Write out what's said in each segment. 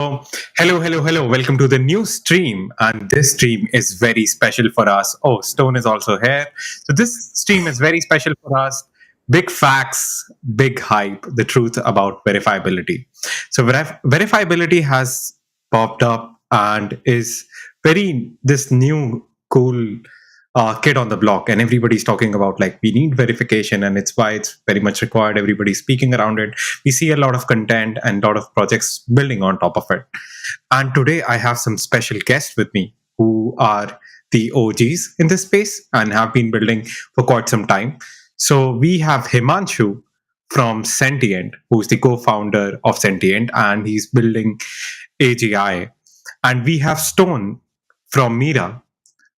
So, hello. Welcome to the new stream. And this stream is very special for us. Oh, Stone is also here. So, this stream is very special for us. Big facts, big hype, the truth about verifiability. So, verifiability has popped up and is this new cool kid on the block, and everybody's talking about like we need verification, and it's why it's very much required. Everybody's speaking around it. We see a lot of content and a lot of projects building on top of it. And today I have some special guests with me who are the OGs in this space and have been building for quite some time. So we have Himanshu from Sentient, who's the co-founder of Sentient, and he's building AGI. And we have Stone from Mira,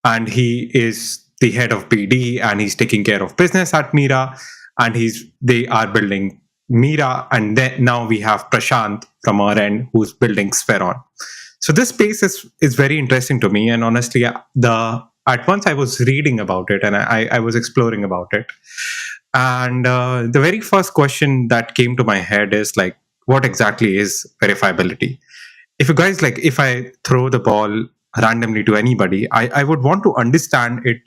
and he is the head of BD, and he's taking care of business at Mira, and they are building Mira, and then now we have Prashant from our end who's building Spheron. So this space is very interesting to me, and honestly, the at once I was reading about it and I was exploring about it, and the very first question that came to my head is like, what exactly is verifiability? If you guys like, if I throw the ball randomly to anybody, I would want to understand it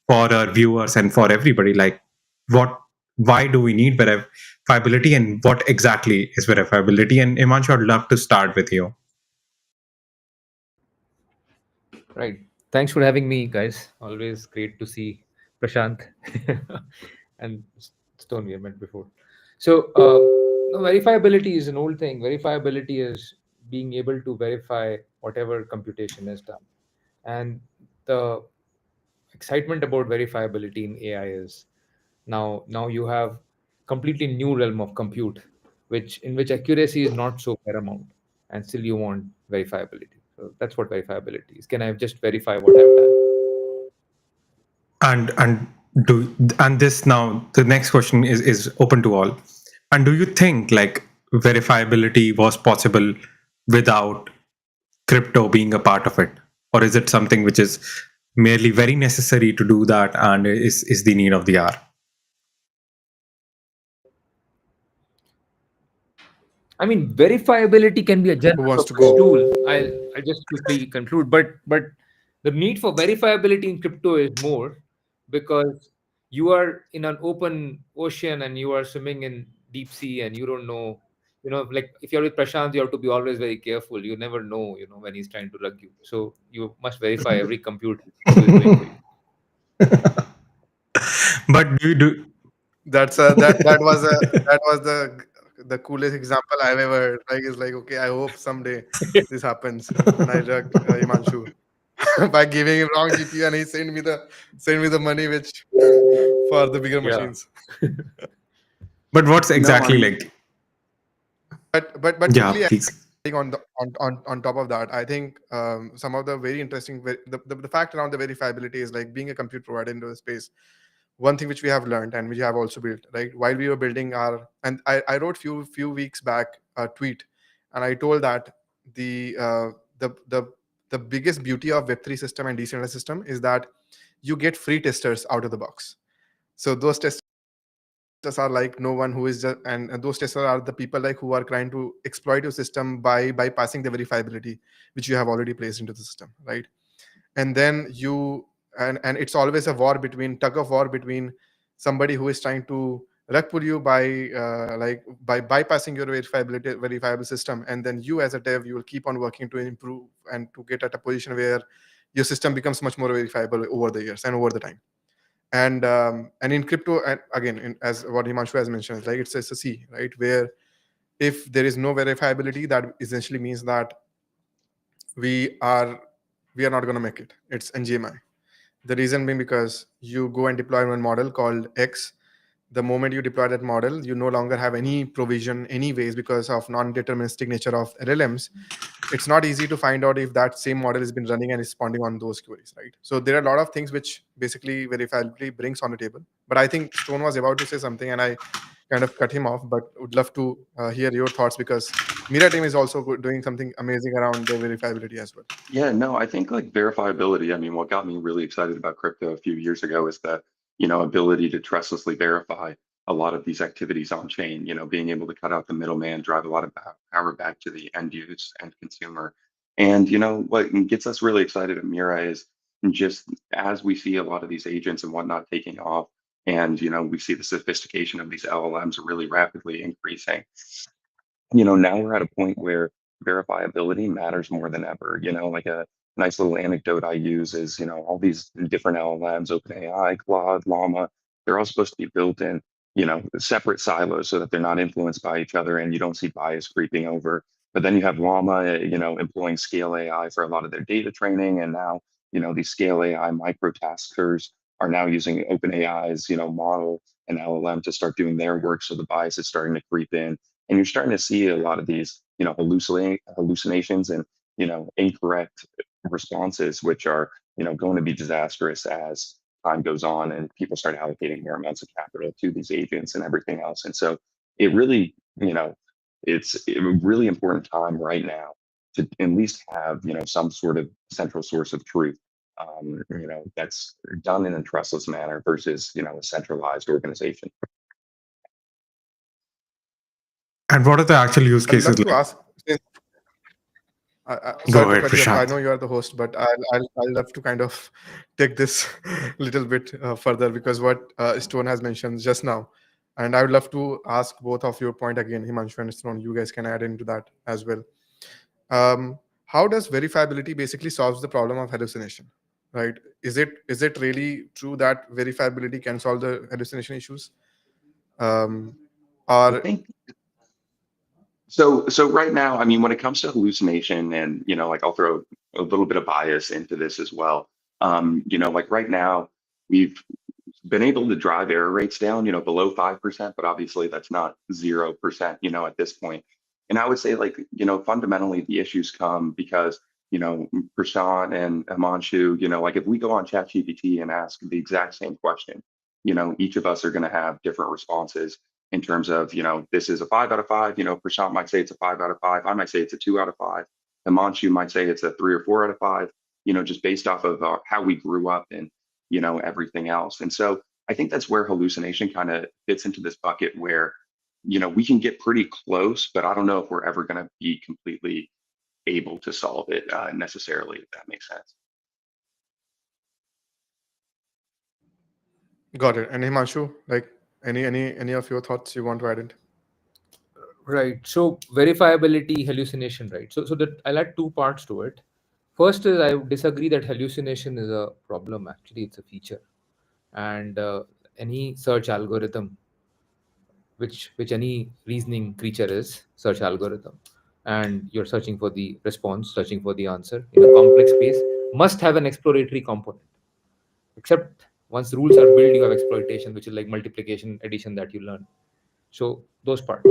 for our viewers and for everybody, like why do we need verifiability and what exactly is verifiability? And Imanshu, I'd love to start with you. Right. Thanks for having me, guys. Always great to see Prashant and Stone we have met before. So, no, verifiability is an old thing. Verifiability is being able to verify whatever computation is done. And the excitement about verifiability in AI is now you have completely new realm of compute, which in which accuracy is not so paramount, and still you want verifiability. So that's what verifiability is. Can I just verify what I've done? And this, now the next question is open to all. And do you think like verifiability was possible without crypto being a part of it, or is it something which is merely very necessary to do that and is the need of the hour? I mean, verifiability can be a general wants to purpose go? tool. I'll just quickly conclude, but the need for verifiability in crypto is more because you are in an open ocean and you are swimming in deep sea and you don't know, like if you're with Prashant, you have to be always very careful. You never know, when he's trying to rug you. So you must verify every compute he's doing for you. But do you do? That was the coolest example I've ever heard. Like it's like, okay, I hope someday this happens and I drug Himanshu by giving him wrong GPU and he send me the money which for the bigger Yeah. machines. But what's exactly No, I mean, like? But Yeah, quickly please. on top of that, I think some of the very interesting the fact around the verifiability is like being a compute provider into the space. One thing which we have learned and which I have also built, right, while we were building our, and I wrote few weeks back a tweet, and I told that the uh, the the the biggest beauty of Web3 system and decentralized system is that you get free testers out of the box. So those testers are like no one who is just, and those testers are the people like who are trying to exploit your system by bypassing the verifiability which you have already placed into the system, right? And then and it's always a tug of war between somebody who is trying to rug pull you by bypassing your verifiable system, and then you as a dev, you will keep on working to improve and to get at a position where your system becomes much more verifiable over the years and over the time. And in crypto, and again, as what Himanshu has mentioned, it's like it's a C, right, where if there is no verifiability, that essentially means that we are not going to make it. It's NGMI. The reason being because you go and deploy one model called X. The moment you deploy that model, you no longer have any provision anyways because of non-deterministic nature of LLMs. It's not easy to find out if that same model has been running and responding on those queries, right? So there are a lot of things which basically verifiability brings on the table. But I think Stone was about to say something and I kind of cut him off, but would love to hear your thoughts because Mira team is also doing something amazing around the verifiability as well. yeah, no, I think like verifiability, I mean, what got me really excited about crypto a few years ago is that, ability to trustlessly verify. a lot of these activities on chain, being able to cut out the middleman, drive a lot of power back to the end use and consumer. And what gets us really excited at Mira is just as we see a lot of these agents and whatnot taking off, and we see the sophistication of these LLMs really rapidly increasing. Now we're at a point where verifiability matters more than ever. Like a nice little anecdote I use is, all these different LLMs, OpenAI, Claude, Llama, they're all supposed to be built in, separate silos so that they're not influenced by each other and you don't see bias creeping over. But then you have Llama, employing Scale AI for a lot of their data training. And now, these Scale AI microtaskers are now using OpenAI's, model and LLM to start doing their work. So the bias is starting to creep in, and you're starting to see a lot of these hallucinations and incorrect responses, which are going to be disastrous as time goes on and people start allocating more amounts of capital to these agents and everything else. And so it really it's a really important time right now to at least have some sort of central source of truth, that's done in a trustless manner versus a centralized organization. And what are the actual use I'd love cases to like? ask. Go Sorry to ahead, cut you off. I Prashant. know you are the host, but I'll love to kind of take this little bit further, because what Stone has mentioned just now, and I would love to ask both of your point again, Himanshu and Stone. You guys can add into that as well. How does verifiability basically solves the problem of hallucination? Right? Is it really true that verifiability can solve the hallucination issues? Um, I or think so right now, I mean, when it comes to hallucination and, like I'll throw a little bit of bias into this as well. Like right now, we've been able to drive error rates down, below 5%, but obviously that's not 0%, at this point. And I would say like, fundamentally the issues come because, Prashant and Himanshu, like if we go on ChatGPT and ask the exact same question, each of us are going to have different responses in terms of, this is a 5 out of 5, Prashant might say it's a 5 out of 5. I might say it's a 2 out of 5. Himanshu might say it's a 3 or 4 out of 5, just based off of how we grew up and, everything else. And so I think that's where hallucination kind of fits into this bucket where, we can get pretty close, but I don't know if we're ever going to be completely able to solve it necessarily, if that makes sense. got it. And Himanshu, like any of your thoughts you want to add in? Right. So verifiability, hallucination, right? So that I'll add two parts to it. First is I would disagree that hallucination is a problem. Actually, it's a feature, and any search algorithm, which any reasoning creature is, search algorithm, and you're searching for the response, searching for the answer in a complex space, must have an exploratory component. Except once rules are built, you have exploitation, which is like multiplication, addition that you learn. So those parts,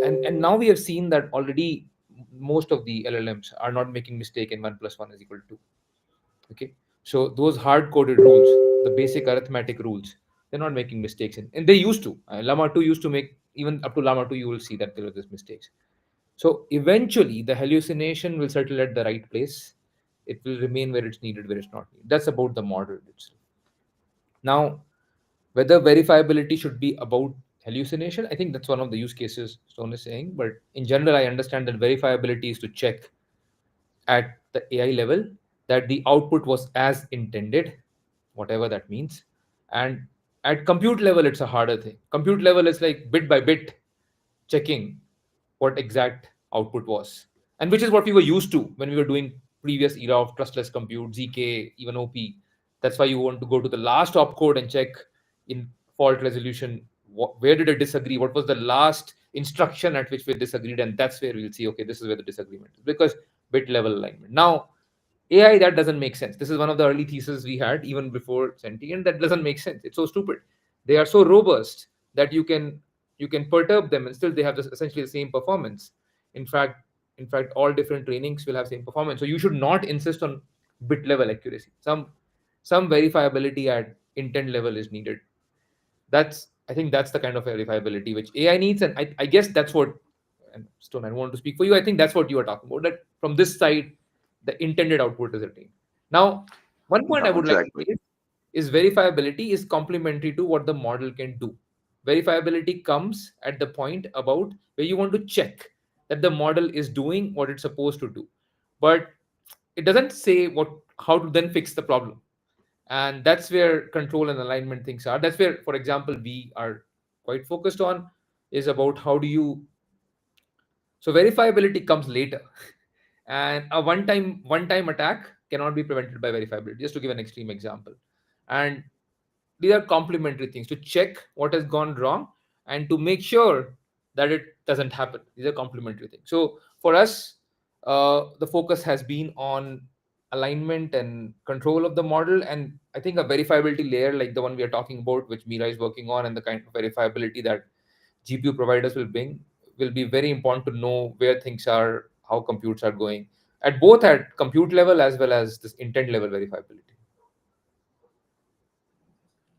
and now we have seen that already most of the LLMs are not making mistake in 1 + 1 = 2. Okay, so those hard coded rules, the basic arithmetic rules, they're not making mistakes in, and they used to. Llama 2 used to make, even up to Llama 2 you will see that there were these mistakes. So eventually the hallucination will settle at the right place. It will remain where it's needed, where it's not needed. That's about the model itself. Now, whether verifiability should be about hallucination, I think that's one of the use cases Stone is saying. But in general, I understand that verifiability is to check at the AI level that the output was as intended, whatever that means. And at compute level, it's a harder thing. Compute level is like bit by bit checking what exact output was, and which is what we were used to when we were doing previous era of trustless compute, ZK, even OP. That's why you want to go to the last opcode and check in fault resolution, where did it disagree, what was the last instruction at which we disagreed, and that's where we'll see, okay, this is where the disagreement is, because bit level alignment. Now, AI, that doesn't make sense. This is one of the early theses we had even before sentient. That doesn't make sense. It's so stupid. They are so robust that you can perturb them and still they have this, essentially the same performance. In fact, all different trainings will have same performance. So you should not insist on bit level accuracy. Some verifiability at intent level is needed. I think that's the kind of verifiability which AI needs, and I guess that's what. And Stone, I want to speak for you. I think that's what you are talking about. That from this side, the intended output is attained. Now, one point I No, would like to exactly. make is verifiability is complementary to what the model can do. Verifiability comes at the point about where you want to check that the model is doing what it's supposed to do, but it doesn't say how to then fix the problem. And that's where control and alignment things are. That's where, for example, we are quite focused on, is about how do you, so verifiability comes later. And a one time attack cannot be prevented by verifiability, just to give an extreme example. And these are complementary things to check what has gone wrong and to make sure that it doesn't happen. These are complementary things. So for us, the focus has been on alignment and control of the model. And I think a verifiability layer like the one we are talking about, which Mira is working on, and the kind of verifiability that GPU providers will bring, will be very important to know where things are, how computes are going, at both at compute level as well as this intent level verifiability.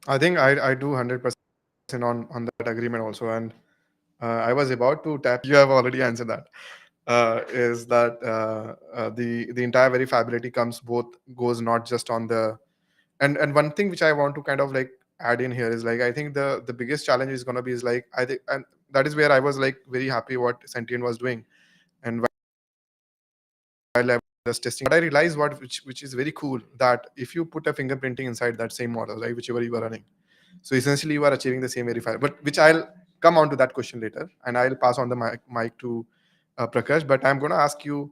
I think I do 100% on that agreement also. And I was about to tap. You have already answered that. Is that the entire verifiability goes not just on the, and one thing which I want to kind of like add in here is like, I think the biggest challenge is going to be is like, I think, and that is where I was like very happy what Sentient was doing. And while I was testing, but I realized which is very cool, that if you put a fingerprinting inside that same model, right, whichever you are running, so essentially you are achieving the same verifier. But which I'll come on to that question later, and I'll pass on the mic to Prakash. But I'm going to ask you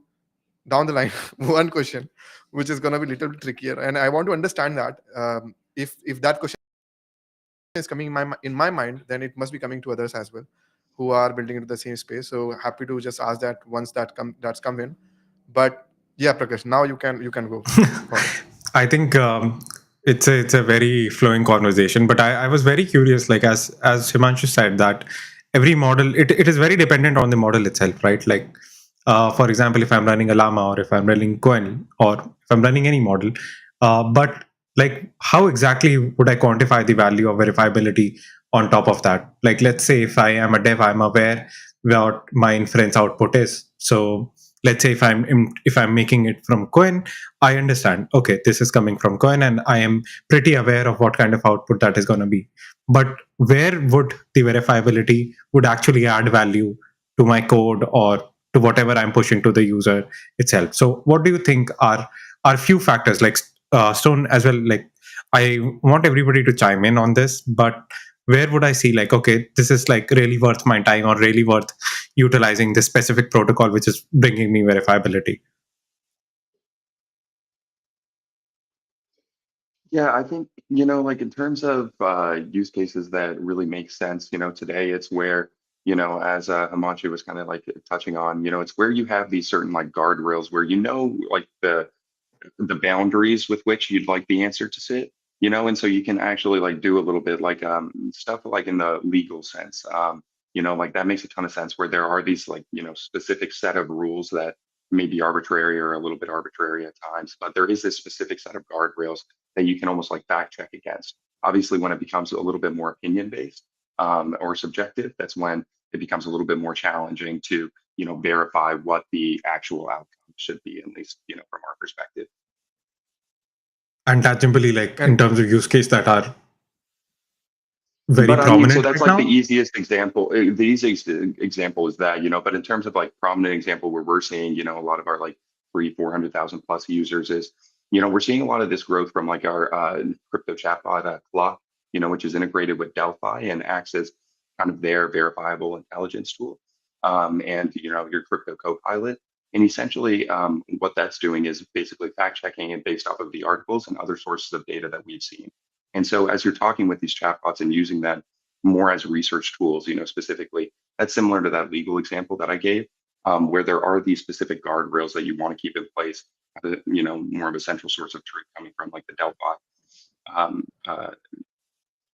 down the line one question, which is going to be a little bit trickier, and I want to understand that if that question is coming in my mind, then it must be coming to others as well, who are building into the same space. So happy to just ask that once that's come in. But yeah, Prakash, now you can go for it. I think it's a very flowing conversation, but I was very curious. Like as Himanshu said, that every model it is very dependent on the model itself, right? Like for example, if I'm running a llama or if I'm running Coin or if I'm running any model, but like how exactly would I quantify the value of verifiability on top of that? Like let's say if I am a dev, I'm aware what my inference output is. So let's say if I'm making it from Coin, I understand, okay, this is coming from Coin, and I am pretty aware of what kind of output that is going to be. But where would the verifiability would actually add value to my code or to whatever I'm pushing to the user itself? So what do you think are few factors, like Stone as well? Like I want everybody to chime in on this, but where would I see like, okay, this is like really worth my time or really worth utilizing this specific protocol which is bringing me verifiability? Yeah, I think, like in terms of use cases that really make sense, today it's where, as Himanshu was kind of like touching on, it's where you have these certain like guardrails where like the boundaries with which you'd like the answer to sit, and so you can actually like do a little bit like stuff like in the legal sense, like that makes a ton of sense where there are these like, specific set of rules that may be arbitrary or a little bit arbitrary at times, but there is this specific set of guardrails that you can almost like back check against. Obviously, when it becomes a little bit more opinion based or subjective, that's when it becomes a little bit more challenging to, verify what the actual outcome should be, at least, from our perspective. And tangibly, like in And terms of use case that are very But I mean, so prominent that's right like the now. easiest example. The easiest example is that, but in terms of like prominent example where we're seeing, a lot of our like 400,000 plus users is, we're seeing a lot of this growth from like our crypto chatbot Clock, which is integrated with Delphi and acts as kind of their verifiable intelligence tool. And, your crypto copilot. And essentially, what that's doing is basically fact checking it based off of the articles and other sources of data that we've seen. And so as you're talking with these chatbots and using them more as research tools, specifically, that's similar to that legal example that I gave, where there are these specific guardrails that you want to keep in place, more of a central source of truth coming from like um, uh,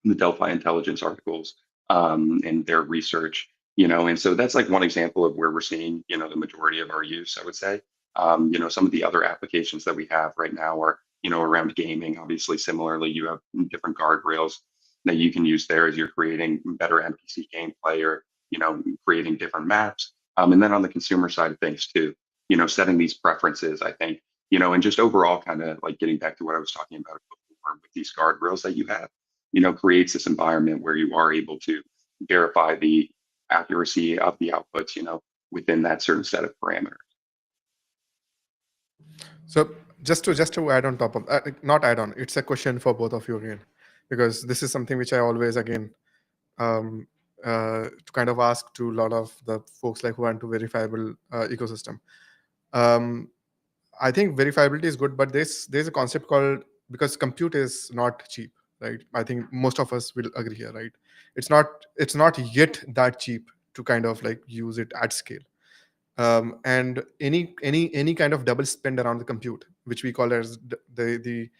the Delphi intelligence articles and their research, and so that's like one example of where we're seeing, the majority of our use, I would say. Some of the other applications that we have right now are, around gaming. Obviously, similarly, you have different guardrails that you can use there as you're creating better NPC gameplay or, creating different maps. And then on the consumer side of things too, setting these preferences, I think, and just overall kind of like getting back to what I was talking about before with these guardrails that you have, creates this environment where you are able to, verify the accuracy of the outputs, within that certain set of parameters. So just to add on top of not add on, it's a question for both of you again, because this is something which I always again um, to kind of ask to a lot of the folks like who are into verifiable ecosystem. Um, I think verifiability is good, but there's a concept called, because compute is not cheap, right? I think most of us will agree here, right? It's not yet that cheap to kind of like use it at scale. And any kind of double spend around the compute, which we call as the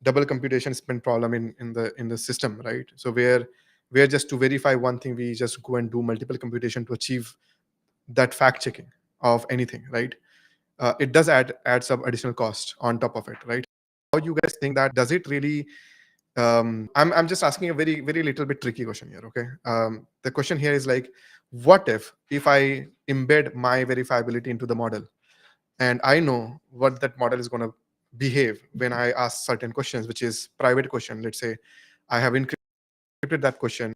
double computation spend problem in the system, right? So where just to verify one thing, we just go and do multiple computation to achieve that fact checking of anything, right? It does add some additional cost on top of it, right? How you guys think that, does it really I'm just asking a very very little bit tricky question here, okay? The question here is like, what if I embed my verifiability into the model, and I know what that model is going to behave when I ask certain questions, which is private question. Let's say I have encrypted that question,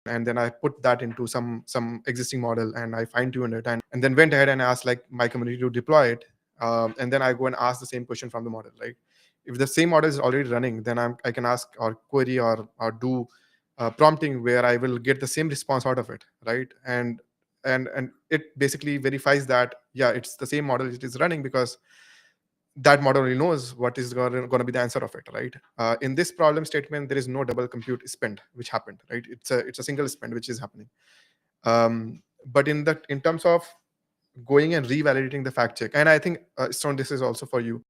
and then I put that into some existing model, and I fine tuned it, and then went ahead and asked like my community to deploy it, and then I go and ask the same question from the model, right? If the same model is already running, then I can ask or query or do prompting where I will get the same response out of it, right? And it basically verifies that, yeah, it's the same model it is running, because that model only knows what is going to be the answer of it, right? In this problem statement, there is no double compute spend which happened, right? It's a single spend which is happening. But in terms of going and revalidating the fact check, and I think Stone, this is also for you.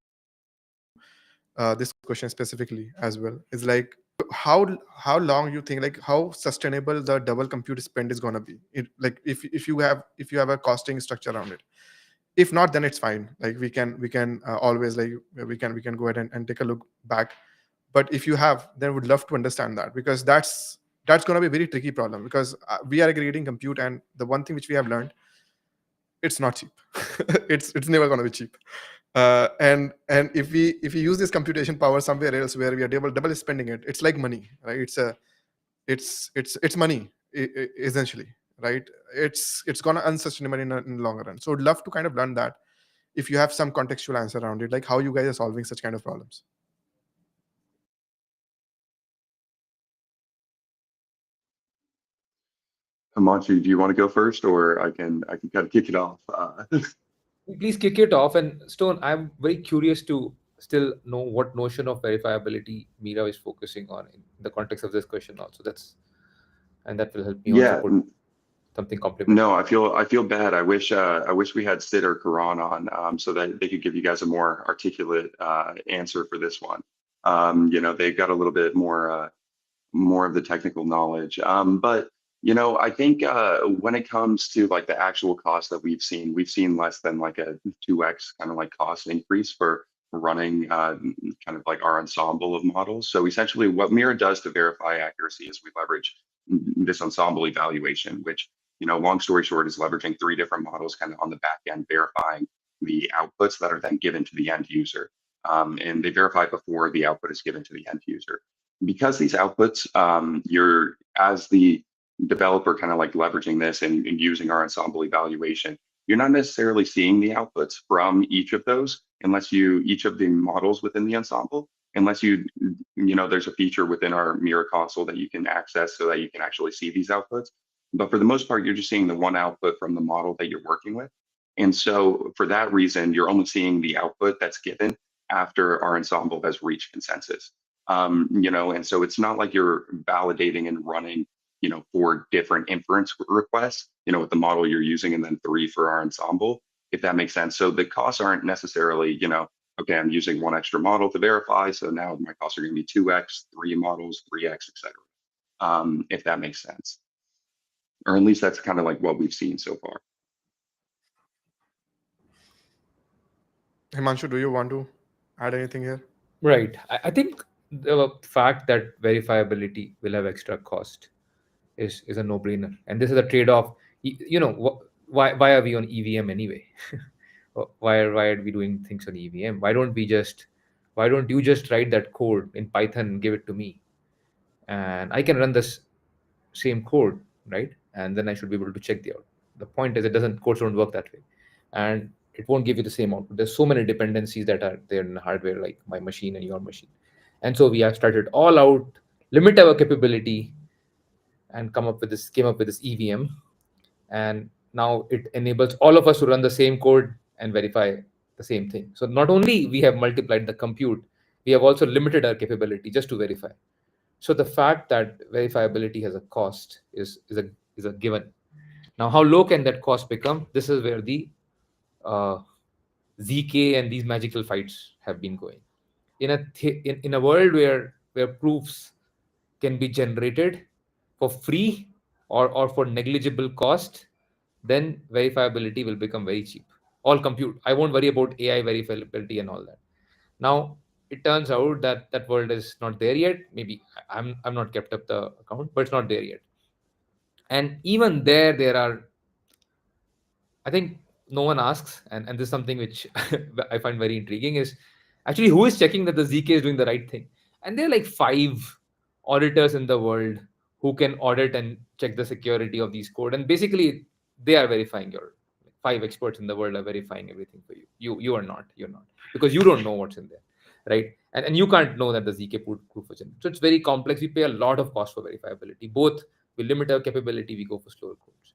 This question specifically as well is like, how long you think, like how sustainable the double compute spend is going to be, like if you have a costing structure around it. If not, then it's fine, like we can always like we can go ahead and take a look back. But if you have, then would love to understand that, because that's going to be a very tricky problem, because we are aggregating compute, and the one thing which we have learned, it's not cheap. It's never going to be cheap. And if we use this computation power somewhere else where we are double spending it, it's like money, right? It's money, essentially, right? It's gonna unsustainable in the long run. So I'd love to kind of learn that, if you have some contextual answer around it, like how you guys are solving such kind of problems. Himanshu, do you want to go first, or I can kind of kick it off? Please kick it off. And Stone, I'm very curious to still know what notion of verifiability Mira is focusing on in the context of this question also. That will help me also Yeah, put something complementary. no, I feel bad. I wish we had Sid or Karan on, so that they could give you guys a more articulate answer for this one. They've got a little bit more of the technical knowledge. But I think when it comes to like the actual cost that we've seen less than like a 2x kind of like cost increase for running kind of like our ensemble of models. So essentially what Mira does to verify accuracy is we leverage this ensemble evaluation, which, long story short, is leveraging 3 different models kind of on the back end, verifying the outputs that are then given to the end user. And they verify before the output is given to the end user. Because these outputs, you're, as the developer, kind of like leveraging this and using our ensemble evaluation, you're not necessarily seeing the outputs from each of those each of the models within the ensemble, unless there's a feature within our Mira console that you can access so that you can actually see these outputs. But for the most part, you're just seeing the one output from the model that you're working with. And so for that reason, you're only seeing the output that's given after our ensemble has reached consensus. And so it's not like you're validating and running, 4 different inference requests, with the model you're using, and then 3 for our ensemble, if that makes sense. So the costs aren't necessarily, okay, I'm using 1 extra model to verify, so now my costs are going to be 2x, 3 models, 3x, etc. If that makes sense, or at least that's kind of like what we've seen so far. Himanshu, do you want to add anything here? Right. I think the fact that verifiability will have extra cost is a no-brainer, and this is a trade-off. Why are we on EVM anyway? Why are we doing things on EVM? Why don't you just write that code in Python and give it to me, and I can run this same code, right? and then I should be able to check the out. The point is, it doesn't codes don't work that way, and it won't give you the same output. There's so many dependencies that are there in the hardware, like my machine and your machine. And so we have started all out, limit our capability, and came up with this EVM. And now it enables all of us to run the same code and verify the same thing. So not only we have multiplied the compute, we have also limited our capability just to verify. So the fact that verifiability has a cost is a given. Now, how low can that cost become? This is where the uh, ZK and these magical fights have been going. In a world where proofs can be generated for free or for negligible cost, then verifiability will become very cheap. All compute. I won't worry about AI verifiability and all that. Now, it turns out that that world is not there yet. Maybe I'm not kept up the account, but it's not there yet. And even there are, I think no one asks, and this is something which I find very intriguing, is actually who is checking that the ZK is doing the right thing? And there are like 5 auditors in the world who can audit and check the security of these code. And basically, they are verifying your 5 experts in the world are verifying everything for you. You are not. You're not, because you don't know what's in there, right? And you can't know that the ZK proof is in. So it's very complex. We pay a lot of cost for verifiability. Both we limit our capability, we go for slower codes.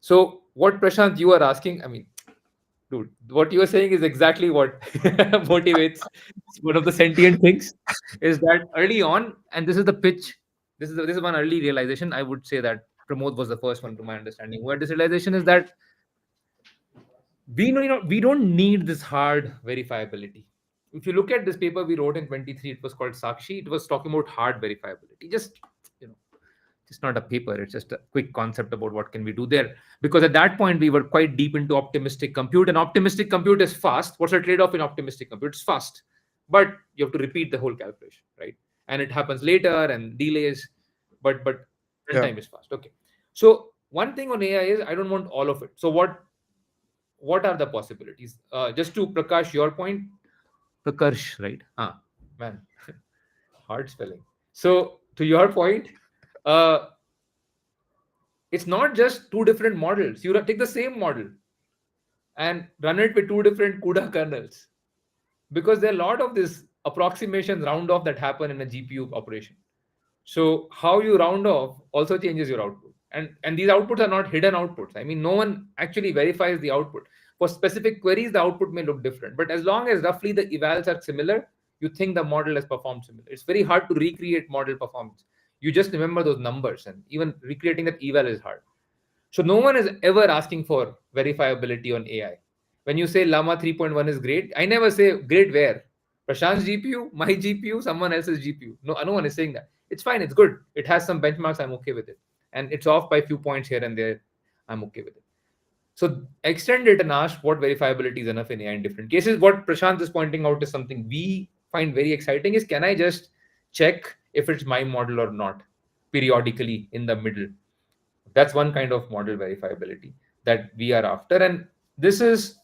So what Prashant you are asking, I mean, dude, what you are saying is exactly what motivates one of the sentient things is that early on, and this is the pitch. This is one early realization. I would say that Pramod was the first one, to my understanding. Where this realization is that we don't need this hard verifiability. If you look at this paper we wrote in 23, it was called Sakshi. It was talking about hard verifiability. Just you know, it's not a paper, it's just a quick concept about what can we do there, because at that point we were quite deep into optimistic compute, and optimistic compute is fast. What's the trade-off in optimistic compute? It's fast, but you have to repeat the whole calculation, right? And it happens later and delays, but Yeah. runtime is fast. Okay, so one thing on AI is I don't want all of it. So what are the possibilities? Just to Prakash your point, Prakash, right? Man, hard spelling. So to your point, uh, it's not just 2 different models. You take the same model and run it with 2 different CUDA kernels, because there are a lot of this approximations round off that happen in a GPU operation. So how you round off also changes your output, and these outputs are not hidden outputs. I mean, no one actually verifies the output. For specific queries, the output may look different, but as long as roughly the evals are similar, you think the model has performed similar. It's very hard to recreate model performance. You just remember those numbers, and even recreating that eval is hard. So no one is ever asking for verifiability on AI. When you say Llama 3.1 is great, I never say great where. Prashant's GPU, my GPU, someone else's GPU. No one is saying that. It's fine, it's good. It has some benchmarks, I'm okay with it. And it's off by a few points here and there, I'm okay with it. So extend it and ask what verifiability is enough in AI in different cases. What Prashant is pointing out is something we find very exciting is, can I just check if it's my model or not periodically in the middle? That's one kind of model verifiability that we are after. And this is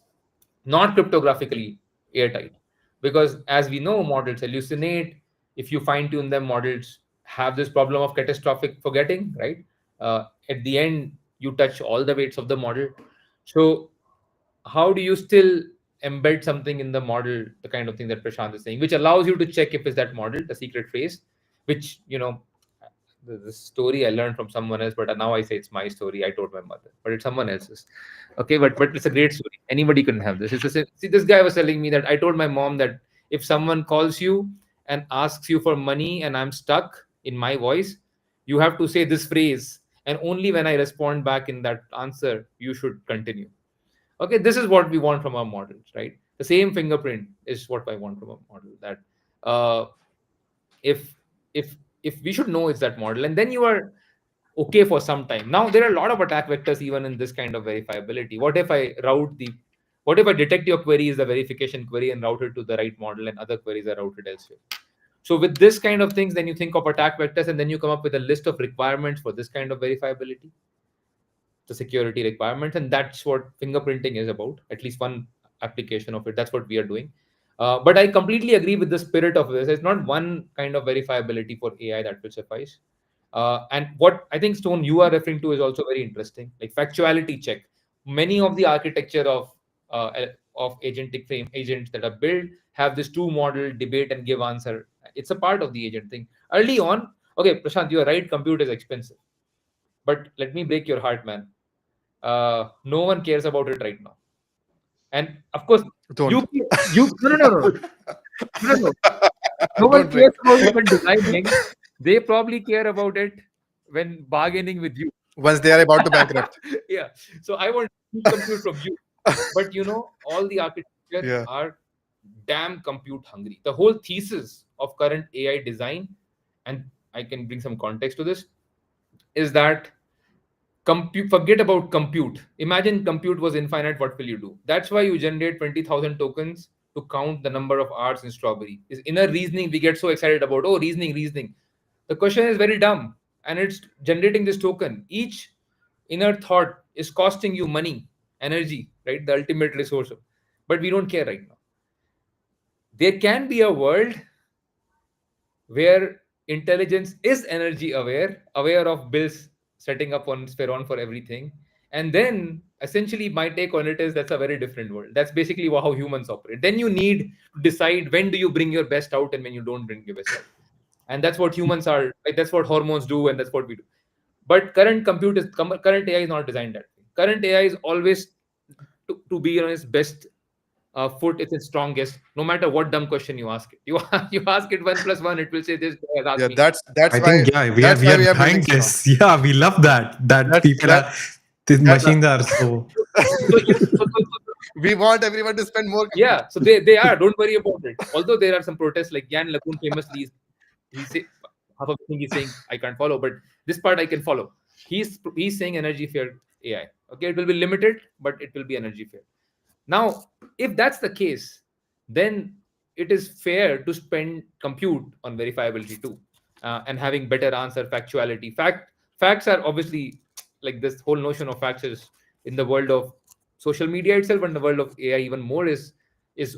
not cryptographically airtight, because as we know, models hallucinate. If you fine tune them, models have this problem of catastrophic forgetting, right? At the end, you touch all the weights of the model. So how do you still embed something in the model, the kind of thing that Prashant is saying, which allows you to check if it's that model, the secret phrase, which, the story I learned from someone else, but now I say it's my story. I told my mother, but it's someone else's. Okay, but it's a great story. Anybody can have this. See, this guy was telling me that I told my mom that if someone calls you and asks you for money and I'm stuck in my voice, you have to say this phrase, and only when I respond back in that answer, you should continue. Okay, this is what we want from our models, right? The same fingerprint is what I want from a model. That uh, if if if we should know it's that model, and then you are okay for some time. Now there are a lot of attack vectors even in this kind of verifiability. What if I detect your query is the verification query and route it to the right model, and other queries are routed elsewhere? So with this kind of things, then you think of attack vectors, and then you come up with a list of requirements for this kind of verifiability, the security requirements, and that's what fingerprinting is about. At least one application of it. That's what we are doing. But I completely agree with the spirit of this. It's not one kind of verifiability for AI that will suffice. And what I think, Stone, you are referring to is also very interesting, like factuality check. Many of the architecture of agentic frame agents that are built have this two model debate and give answer. It's a part of the agent thing. Early on, okay, Prashant, you are right. Compute is expensive, but let me break your heart, man. No one cares about it right now. And of course, Don't. you no no no no no no no. No one Don't break. cares about it when designing. They probably care about it when bargaining with you. Once they are about to bankrupt. Yeah. So I want to compute from you. But all the architecture Yeah. are damn compute hungry. The whole thesis of current AI design, and I can bring some context to this, is that forget about compute. Imagine compute was infinite, what will you do? That's why you generate 20,000 tokens to count the number of R's in strawberry. Is inner reasoning we get so excited about, oh, reasoning. The question is very dumb, and it's generating this token. Each inner thought is costing you money, energy, right? The ultimate resource. But we don't care right now. There can be a world where intelligence is energy aware of bills setting up on Spheron for everything. And then essentially my take on it is that's a very different world. That's basically how humans operate. Then you need to decide when do you bring your best out and when you don't bring your best out. And that's what humans are, like that's what hormones do, and that's what we do. But current AI is not designed that way. Current AI is always to be on its best foot is its strongest, no matter what dumb question you ask it. You ask it 1+1, it will say this guy has asked Yeah. me. That's I think, why yeah, that's we why are we are building behind Spheron. this. Yeah, we love that. That That's people that are, these that's machines are so. we want everyone to spend more compute. Yeah, so they are. Don't worry about it. Although there are some protests, like Jan LeCun famously, he say half of the thing he's saying I can't follow, but this part I can follow. He's saying energy fair AI. Okay, it will be limited, but it will be energy fair. Now, if that's the case, then it is fair to spend compute on verifiability too, and having better answer factuality. Facts are obviously like this whole notion of facts is in the world of social media itself and the world of AI even more is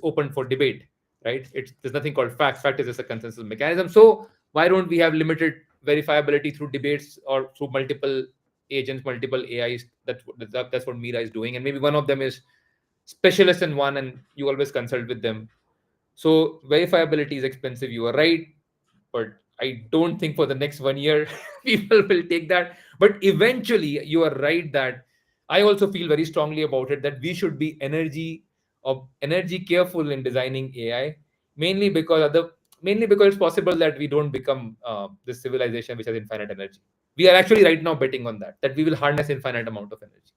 open for debate, right? There's nothing called fact. Fact is just a consensus mechanism. So why don't we have limited verifiability through debates or through multiple agents, multiple AIs? That's what Mira is doing, and maybe one of them is specialist in one and you always consult with them. So verifiability is expensive, you are right, but I don't think for the next 1 year people will take that. But eventually you are right that I also feel very strongly about it that we should be energy careful in designing AI, mainly because it's possible that we don't become this civilization which has infinite energy. We are actually right now betting on that we will harness infinite amount of energy.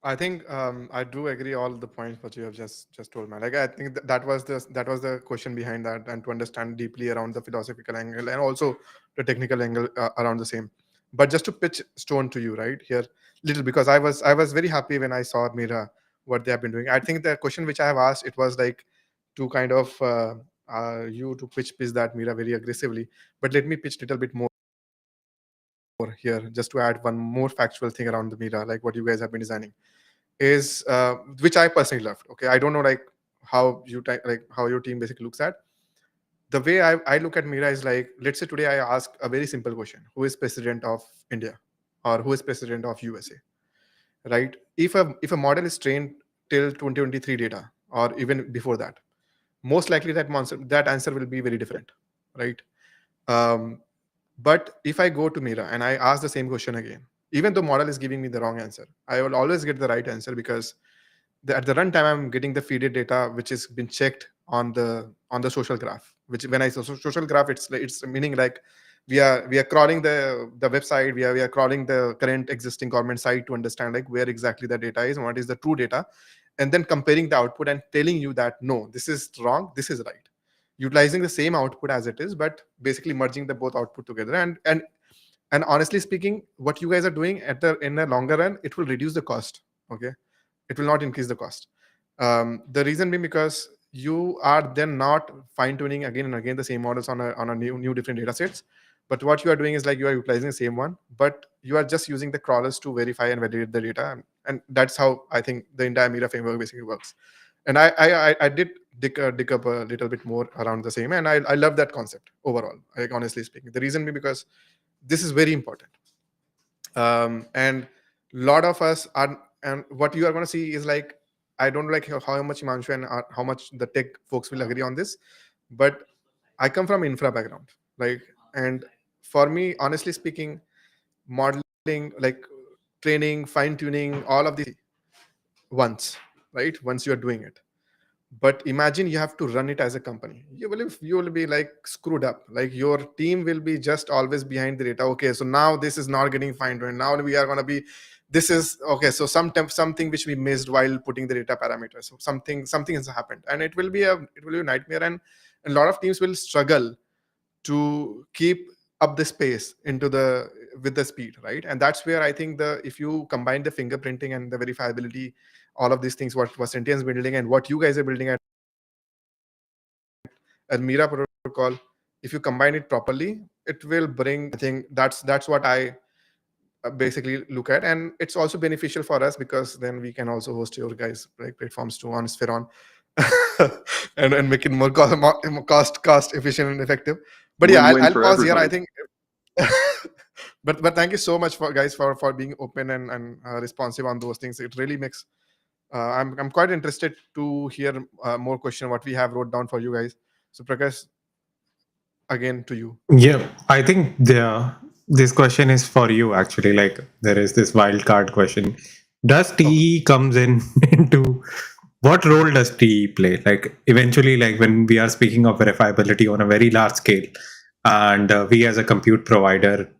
I think I do agree all the points what you have just told, man. Like I think that was the question behind that, and to understand deeply around the philosophical angle and also the technical angle around the same. But just to pitch Stone to you right here, little because I was very happy when I saw Mira what they have been doing. I think the question which I have asked it was like to kind of you to pitch that Mira very aggressively. But let me pitch little bit more here just to add one more factual thing around the Mira, like what you guys have been designing is which I personally loved. Okay, I don't know like how like how your team basically looks at the way I look at Mira is like, let's say today I ask a very simple question: who is president of India, or who is president of USA? Right? If a model is trained till 2023 data, or even before that, most likely that answer will be very different, right? Um, but if I go to Mira and I ask the same question again, even though model is giving me the wrong answer, I will always get the right answer because at the runtime I'm getting the feeded data which has been checked on the social graph. Which when I say social graph, it's meaning like we are crawling the website, we are crawling the current existing government site to understand like where exactly the data is and what is the true data, and then comparing the output and telling you that no, this is wrong, this is right, utilizing the same output as it is, but basically merging the both output together. And honestly speaking, what you guys are doing in the longer run, it will reduce the cost. Okay, it will not increase the cost. The reason being because you are then not fine tuning again and again the same models on a new different data sets. But what you are doing is like you are utilizing the same one, but you are just using the crawlers to verify and validate the data, and that's how I think the entire Mira framework basically works. And I did dig up a little bit more around the same. And I love that concept overall, like honestly speaking. The reason being because this is very important. And lot of us are, and what you are going to see is like, I don't like how much Himanshu and how much the tech folks will agree on this, but I come from infra background, like, and for me, honestly speaking, modeling, like training, fine tuning, all of these once, right? Once you are doing it. But imagine you have to run it as a company. You will be like screwed up. Like your team will be just always behind the data. Okay, so now this is not getting fine tuned. Now we are gonna be. This is okay. So something which we missed while putting the data parameters. So something has happened, and it will be a nightmare, and a lot of teams will struggle to keep up the space into the with the speed, right? And that's where I think the if you combine the fingerprinting and the verifiability, all of these things, what Sentience is building and what you guys are building at Mira protocol, if you combine it properly, it will bring. I think that's what I basically look at, and it's also beneficial for us because then we can also host your guys like platforms too on Spheron, and make it more cost efficient and effective. But yeah, Win-win I'll for pause here. I everybody. think. But thank you so much for guys for being open and responsive on those things. It really makes. I'm quite interested to hear more question what we have wrote down for you guys. So Prakash, again to you. Yeah, I think this question is for you actually. Like there is this wild card question. Does Okay. TE comes in into what role does TE play? Like eventually, like when we are speaking of verifiability on a very large scale, and we as a compute provider,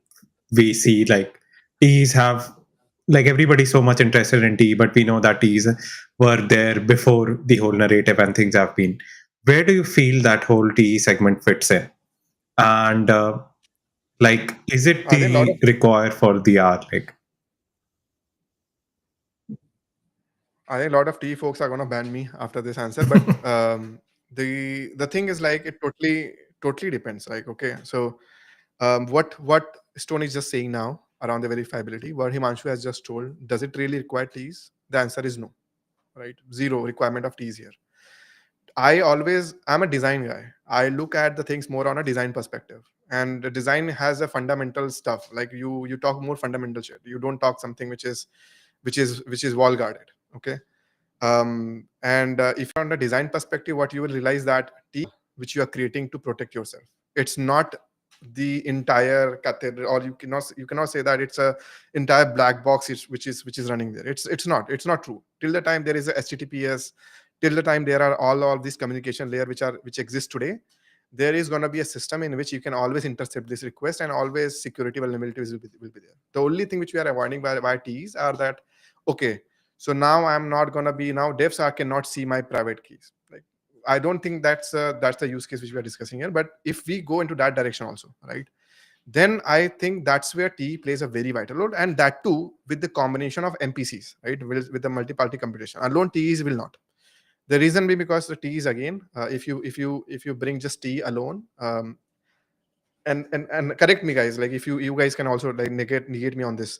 we see like T's have like everybody's so much interested in T, but we know that T's were there before the whole narrative and things have been. Where do you feel that whole TE segment fits in? And like, is it I think a lot the of require for the R? Like, T folks are gonna ban me after this answer, but the thing is like it totally depends. Like okay, so what Stone is just saying now around the verifiability, what Himanshu has just told, does it really require T's? The answer is no, right? Zero requirement of T's here. I'm a design guy. I look at the things more on a design perspective. And the design has a fundamental stuff. Like you talk more fundamental shit. You don't talk something which is wall guarded. Okay. And if you're on the design perspective, what you will realize that which you are creating to protect yourself. It's not the entire cathedral, or you cannot say that it's a entire black box which is running there. It's not true. Till the time there is a HTTPS, till the time there are all these communication layer which exist today, there is going to be a system in which you can always intercept this request, and always security vulnerabilities will be there. The only thing which we are avoiding by T's are that okay, so now I'm not going to be, now devs cannot see my private keys. Like I don't think that's the use case which we are discussing here. But if we go into that direction also, right, then I think that's where T plays a very vital role, and that too with the combination of MPCs, right, with the multi-party computation. Alone T's will not. The reason be because the T is again, if you bring just T alone, and correct me guys, like if you guys can also like negate me on this.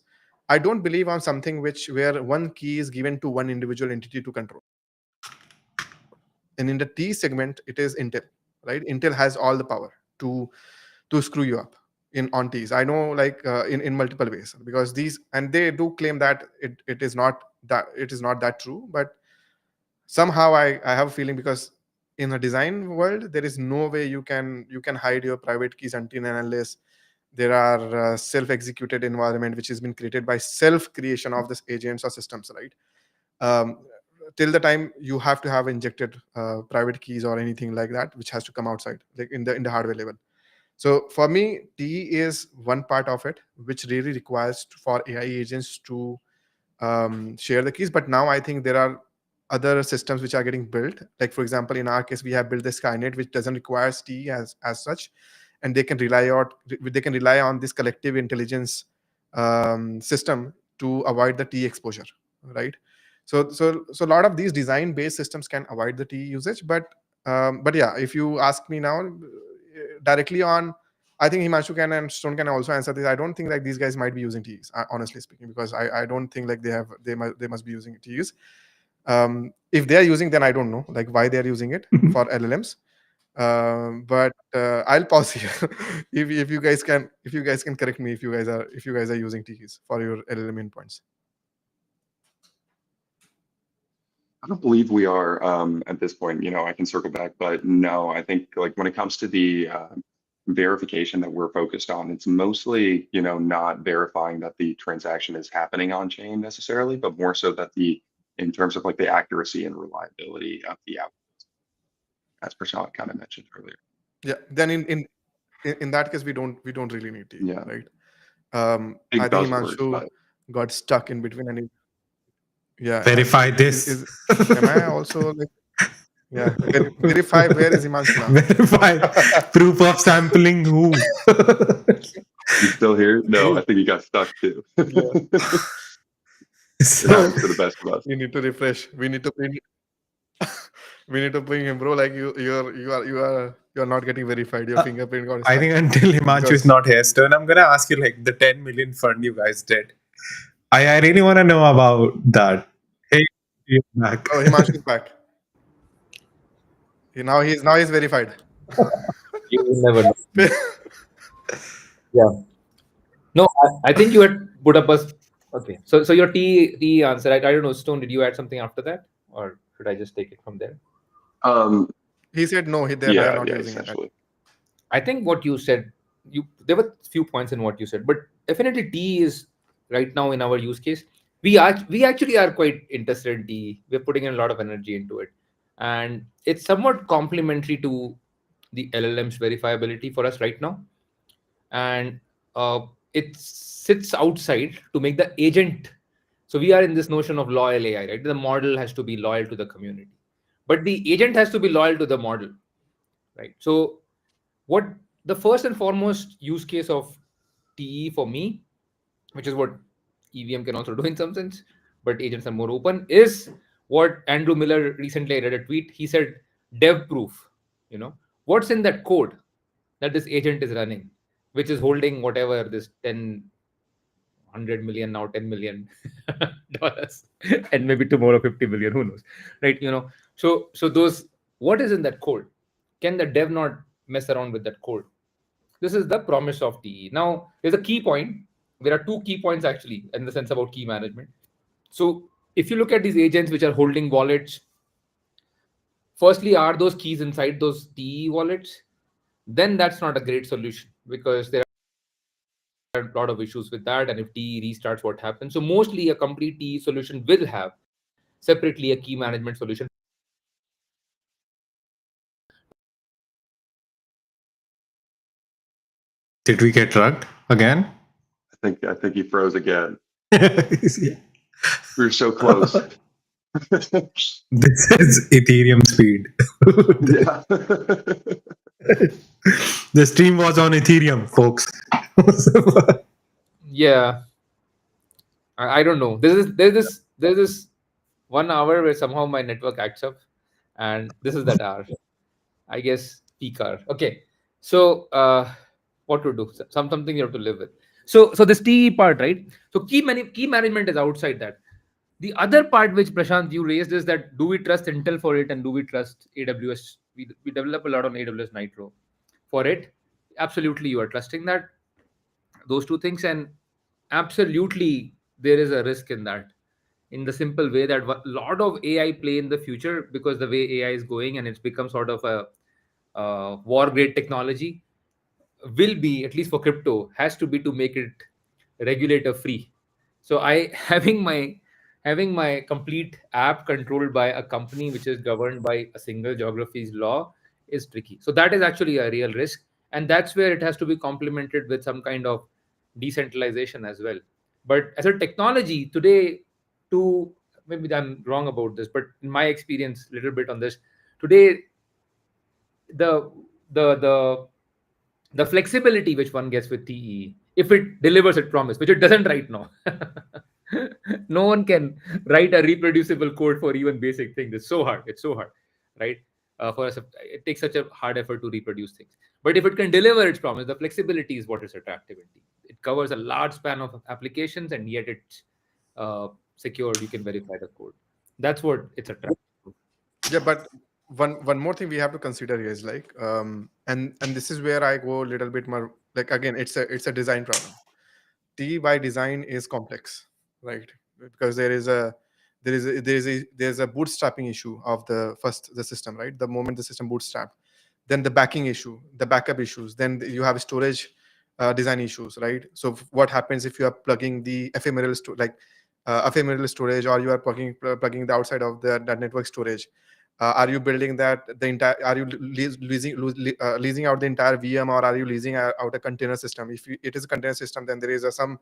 I don't believe on something where one key is given to one individual entity to control. And in the T segment, it is Intel, right? Intel has all the power to screw you up in on T's. I know, like in multiple ways, because these, and they do claim that it is not that true, but somehow I have a feeling, because in a design world there is no way you can hide your private keys until and unless there are self-executed environment which has been created by self creation of this agents or systems, right? um, till the time you have to have injected private keys or anything like that, which has to come outside, like in the hardware level. So for me, T is one part of it which really requires for AI agents to share the keys. But now I think there are other systems which are getting built. Like for example, in our case, we have built the Skynet, which doesn't require T as such, and they can rely on this collective intelligence system to avoid the T exposure, right? So a lot of these design based systems can avoid the T usage, but yeah, if you ask me now directly on, I think Himanshu can and Stone can also answer this. I don't think like these guys might be using T's, honestly speaking, because I don't think like they must be using T's. If they are using, then I don't know like why they are using it for LLMs. But I'll pause here. If you guys can correct me if you guys are using TEs for your LLM endpoints. I don't believe we are at this point. I can circle back, but no, I think like when it comes to the verification that we're focused on, it's mostly, not verifying that the transaction is happening on chain necessarily, but more so that in terms of like the accuracy and reliability of the output, as Prashant kind of mentioned earlier. Yeah. Then in that case, we don't really need TE, Yeah. right? Big I think buzzwords, Himanshu but got stuck in between, and yeah, Verify is this. am I also like, yeah, verify, where is Himanshu now? Verify. Proof of sampling who? you still here? No, I think he got stuck too. Yeah. It So happens to the best of us. We need to refresh. We need to bring we need to bring him, bro. Like you're not getting verified. Your fingerprint got I stuck. think until Himanshu is Because- not here, Stone, I'm gonna ask you like the 10 million fund you guys did. I really want to know about that. Hey, you're back. Oh, Himanshu is back. Now he's verified. You will never know. Yeah. No, I think you had put up a. Okay. So your T answer. I don't know. Stone, did you add something after that, or should I just take it from there? He said no. They are not yeah, using it. essentially. I think what you said, there were few points in what you said, but definitely T is right now in our use case. We actually are quite interested in T. We're putting in a lot of energy into it, and it's somewhat complementary to the LLM's verifiability for us right now, and it sits outside to make the agent. So we are in this notion of loyal AI, right? The model has to be loyal to the community, but the agent has to be loyal to the model, right? So what the first and foremost use case of TE for me, which is what EVM can also do in some sense, but agents are more open, is what Andrew Miller recently, I read a tweet. He said, dev proof. What's in that code that this agent is running, which is holding whatever this 100 million, now 10 million dollars, and maybe tomorrow 50 million, who knows, right? So those, what is in that code? Can the dev not mess around with that code? This is the promise of TE. Now, there's a key point. There are two key points actually in the sense about key management. So if you look at these agents which are holding wallets, firstly, are those keys inside those TE wallets? Then that's not a great solution because there are a lot of issues with that. And if TE restarts, what happens? So mostly a complete TE solution will have separately a key management solution. Did we get drugged again? I think he froze again. Yeah. We were so close. This is Ethereum speed. Yeah. The stream was on Ethereum, folks. Yeah, I don't know. There's this 1 hour where somehow my network acts up, and this is that hour. I guess peak hour. Okay, so what to do? Something you have to live with. So this TE part, right? So key management is outside that. The other part which Prashant you raised is that do we trust Intel for it and do we trust AWS? We develop a lot on AWS Nitro for it. Absolutely, you are trusting that, those two things, and absolutely there is a risk in that, in the simple way that a lot of AI play in the future, because the way AI is going and it's become sort of a war grade technology, will be, at least for crypto, has to be to make it regulator free. So I having my complete app controlled by a company which is governed by a single geography's law is tricky. So that is actually a real risk, and that's where it has to be complemented with some kind of decentralization as well. But as a technology today, to maybe I'm wrong about this, but in my experience, a little bit on this today, the the the the flexibility which one gets with TE, if it delivers its promise, which it doesn't right now. No one can write a reproducible code for even basic things. It's so hard. It's so hard, right? For us, it takes such a hard effort to reproduce things. But if it can deliver its promise, the flexibility is what is attractive in TE. It covers a large span of applications, and yet it's secured. You can verify the code. That's what it's attractive to. Yeah, but one more thing we have to consider here is like and this is where I go a little bit more like, again, it's a design problem. T by design is complex, right? Because there's a bootstrapping issue of the system, right? The moment the system bootstrap, then the backing issue, the backup issues, then you have storage design issues, right? So what happens if you are plugging the ephemeral ephemeral storage, or you are plugging the outside of that network storage? Are you building that the entire? Are you leasing out the entire VM, or are you leasing out a container system? If it is a container system, then there is some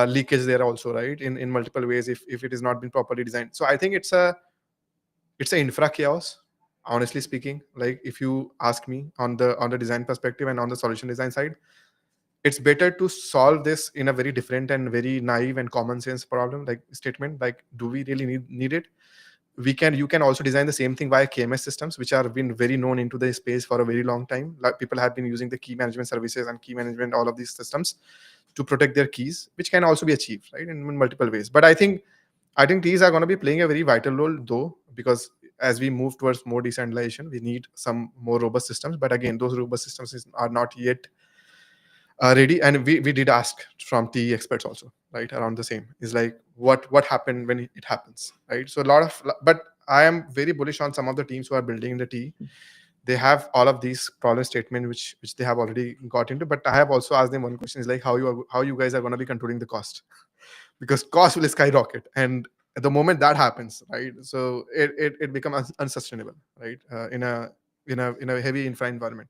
leakage there also, right? In multiple ways, if it is not been properly designed. So I think it's a infra chaos, honestly speaking. Like, if you ask me on the design perspective and on the solution design side, it's better to solve this in a very different and very naive and common sense problem, like statement, like, do we really need it? You can also design the same thing via KMS systems, which are been very known into the space for a very long time. Like, people have been using the key management services and key management, all of these systems, to protect their keys, which can also be achieved, right, in multiple ways. But I think these are going to be playing a very vital role, though, because as we move towards more decentralization, we need some more robust systems. But again, those robust systems are not yet ready. And we did ask from TE experts also, right, around the same. Is like, what happened when it happens, right? So a lot of, but I am very bullish on some of the teams who are building in the TE. They have all of these problem statement which they have already got into. But I have also asked them one question, is like, how you guys are going to be controlling the cost, because cost will skyrocket. And at the moment that happens, right, so it becomes unsustainable, right, in a heavy infra environment.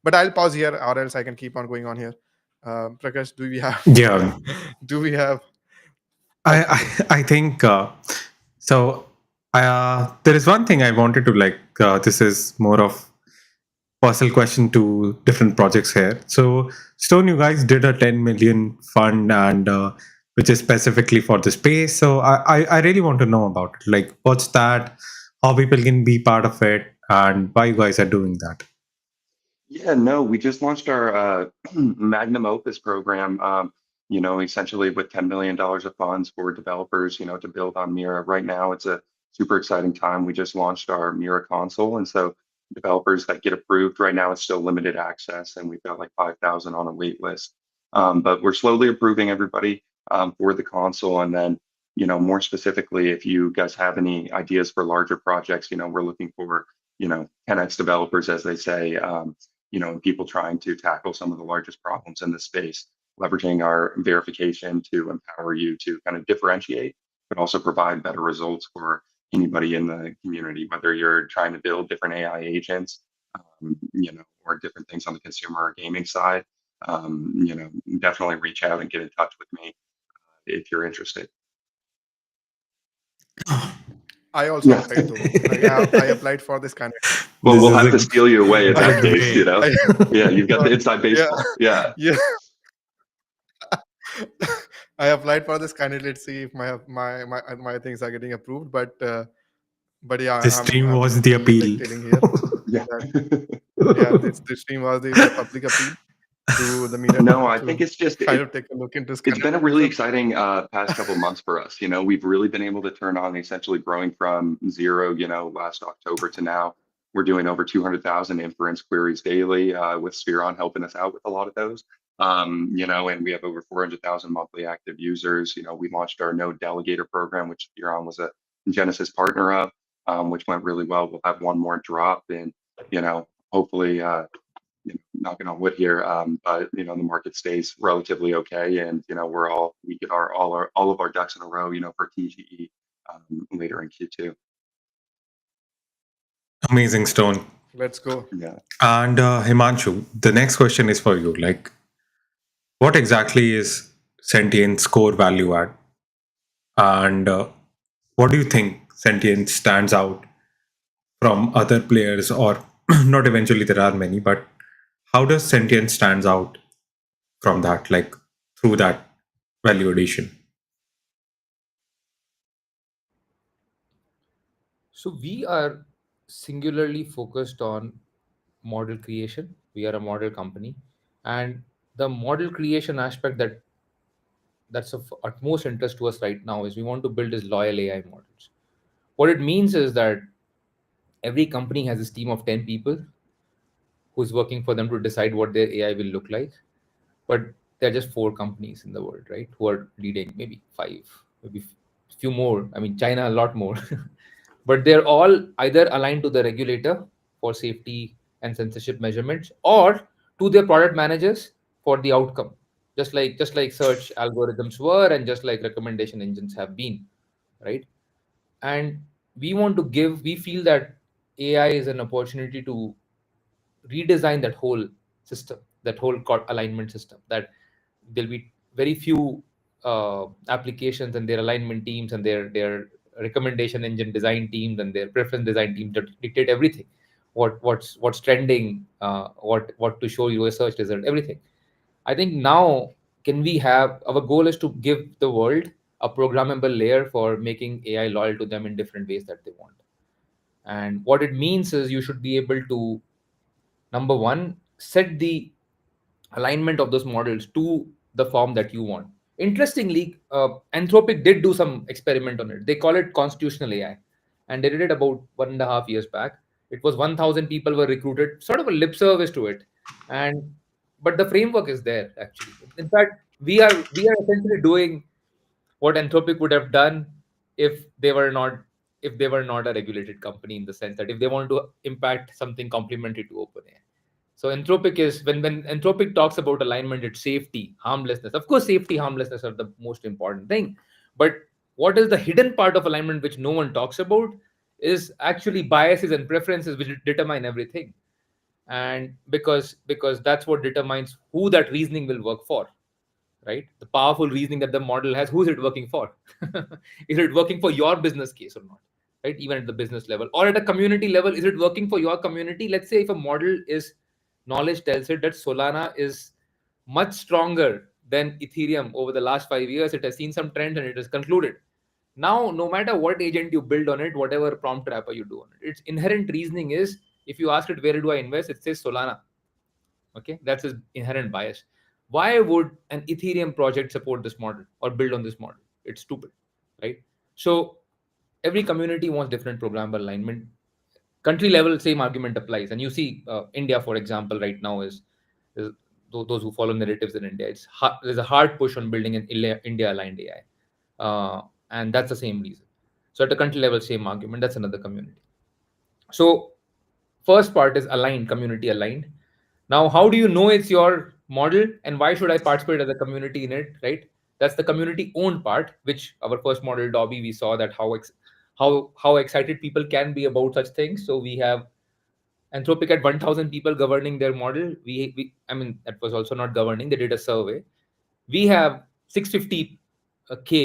But I'll pause here, or else I can keep on going on here. Prakash, do we have Yeah, do we have I okay, I think so. There is one thing I wanted to like. This is more of personal question to different projects here. So, Stone, you guys did a 10 million fund, and which is specifically for the space. So, I really want to know about it. Like, what's that? How people can be part of it, and why you guys are doing that? Yeah, no, we just launched our Magnum Opus program, essentially with $10 million of funds for developers, to build on Mira. Right now, it's a super exciting time. We just launched our Mira console. And so developers that get approved right now, it's still limited access, and we've got like 5,000 on a wait list. But we're slowly approving everybody for the console. And then, more specifically, if you guys have any ideas for larger projects, we're looking for, 10x developers, as they say. People trying to tackle some of the largest problems in the space, leveraging our verification to empower you to kind of differentiate, but also provide better results for anybody in the community, whether you're trying to build different AI agents, or different things on the consumer or gaming side. Definitely reach out and get in touch with me if you're interested. I also Yeah. applied, though. Like, I applied for this kind of Well, This we'll is have a to steal you away in this I, that is case, great. I, Yeah, you've got the inside yeah, baseball. Yeah. yeah. I applied for this kind of, let's see if my things are getting approved. But yeah, The I'm stream I'm was the simply like appeal. telling here Yeah. that, yeah, this stream was the public appeal to the media No, I think to it's just kind of take a look into this it's kind been a of things. really exciting past couple months for us. We've really been able to turn on, essentially growing from zero, last October to now. We're doing over 200,000 inference queries daily, with Spheron helping us out with a lot of those. And we have over 400,000 monthly active users. We launched our Node Delegator program, which Spheron was a Genesis partner of, which went really well. We'll have one more drop, and hopefully, knocking on wood here, but the market stays relatively okay, and we get all of our ducks in a row, for TGE later in Q2. Amazing, Stone. Let's go. Yeah. And Himanshu, the next question is for you. Like, what exactly is Sentient's core value add? And what do you think Sentient stands out from other players, or not eventually there are many, but how does Sentient stands out from that, like through that value addition? So we are singularly focused on model creation. We are a model company, and the model creation aspect that's of utmost interest to us right now is we want to build these loyal AI models. What it means is that every company has this team of 10 people who's working for them to decide what their AI will look like. But there are just 4 companies in the world, right, who are leading, maybe 5, maybe few more. I mean, China a lot more. But they're all either aligned to the regulator for safety and censorship measurements, or to their product managers for the outcome, just like search algorithms were, and just like recommendation engines have been, right? And we feel that AI is an opportunity to redesign that whole system, that whole alignment system. That there'll be very few applications and their alignment teams and their recommendation engine design teams and their preference design teams that dictate everything. What's trending, what to show you a search result, everything. I think now, can we have, our goal is to give the world a programmable layer for making AI loyal to them in different ways that they want. And what it means is you should be able to, number one, set the alignment of those models to the form that you want. Interestingly, Anthropic did do some experiment on it. They call it constitutional AI, and they did it about 1.5 years back. It was 1,000 people were recruited, sort of a lip service to it, and but the framework is there actually. In fact, we are essentially doing what Anthropic would have done if they were not if they were not a regulated company, in the sense that if they want to impact something complementary to OpenAI. So Anthropic is, when Anthropic talks about alignment, it's safety, harmlessness. Of course, safety, harmlessness are the most important thing. But what is the hidden part of alignment which no one talks about is actually biases and preferences which determine everything. And because that's what determines who that reasoning will work for, right? The powerful reasoning that the model has, who's it working for? Is it working for your business case or not? Right? Even at the business level or at a community level, is it working for your community? Let's say if a model is, knowledge tells it that Solana is much stronger than Ethereum over the last 5 years. It has seen some trend and it has concluded. Now, no matter what agent you build on it, whatever prompt wrapper you do on it, its inherent reasoning is, if you ask it where do I invest, it says Solana. Okay, that's its inherent bias. Why would an Ethereum project support this model or build on this model? It's stupid, right? So every community wants different programmable alignment. Country level, same argument applies. And you see, India, for example, right now is those who follow narratives in India, there's a hard push on building an India aligned AI, and that's the same reason. So at a country level, same argument. That's another community. So first part is aligned, community aligned. Now, how do you know it's your model, and why should I participate as a community in it, right? That's the community owned part, which our first model, Dobby, we saw that how excited people can be about such things. So we have Anthropic at 1,000 people governing their model. I mean, that was also not governing. They did a survey. We have 650K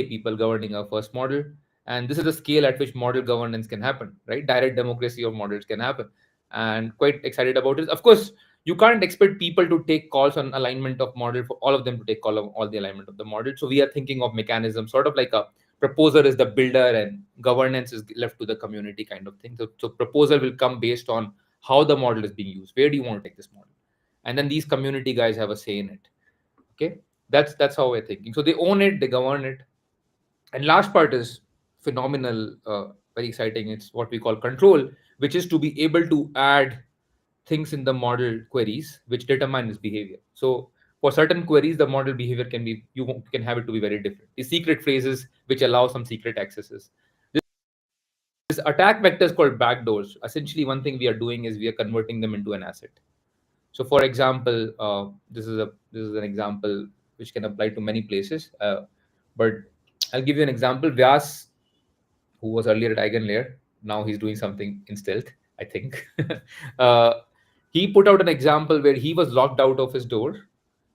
people governing our first model, and this is the scale at which model governance can happen, right? Direct democracy of models can happen, and quite excited about it. Of course, you can't expect people to take calls on alignment of model, for all of them to take call on all the alignment of the model. So we are thinking of mechanisms, sort of like a proposer is the builder and governance is left to the community kind of thing. So proposal will come based on how the model is being used. Where do you want to take this model? And then these community guys have a say in it. Okay, that's how we're thinking. So they own it, they govern it. And last part is phenomenal, very exciting. It's what we call control, which is to be able to add things in the model queries which determine its behavior. So for certain queries, the model behavior can be, you can have it to be very different. The secret phrases which allow some secret accesses. This attack vector is called backdoors. Essentially, one thing we are doing is we are converting them into an asset. So, for example, this is an example which can apply to many places. But I'll give you an example. Vyas, who was earlier at Eigenlayer, now he's doing something in stealth, I think. uh, he put out an example where he was locked out of his door,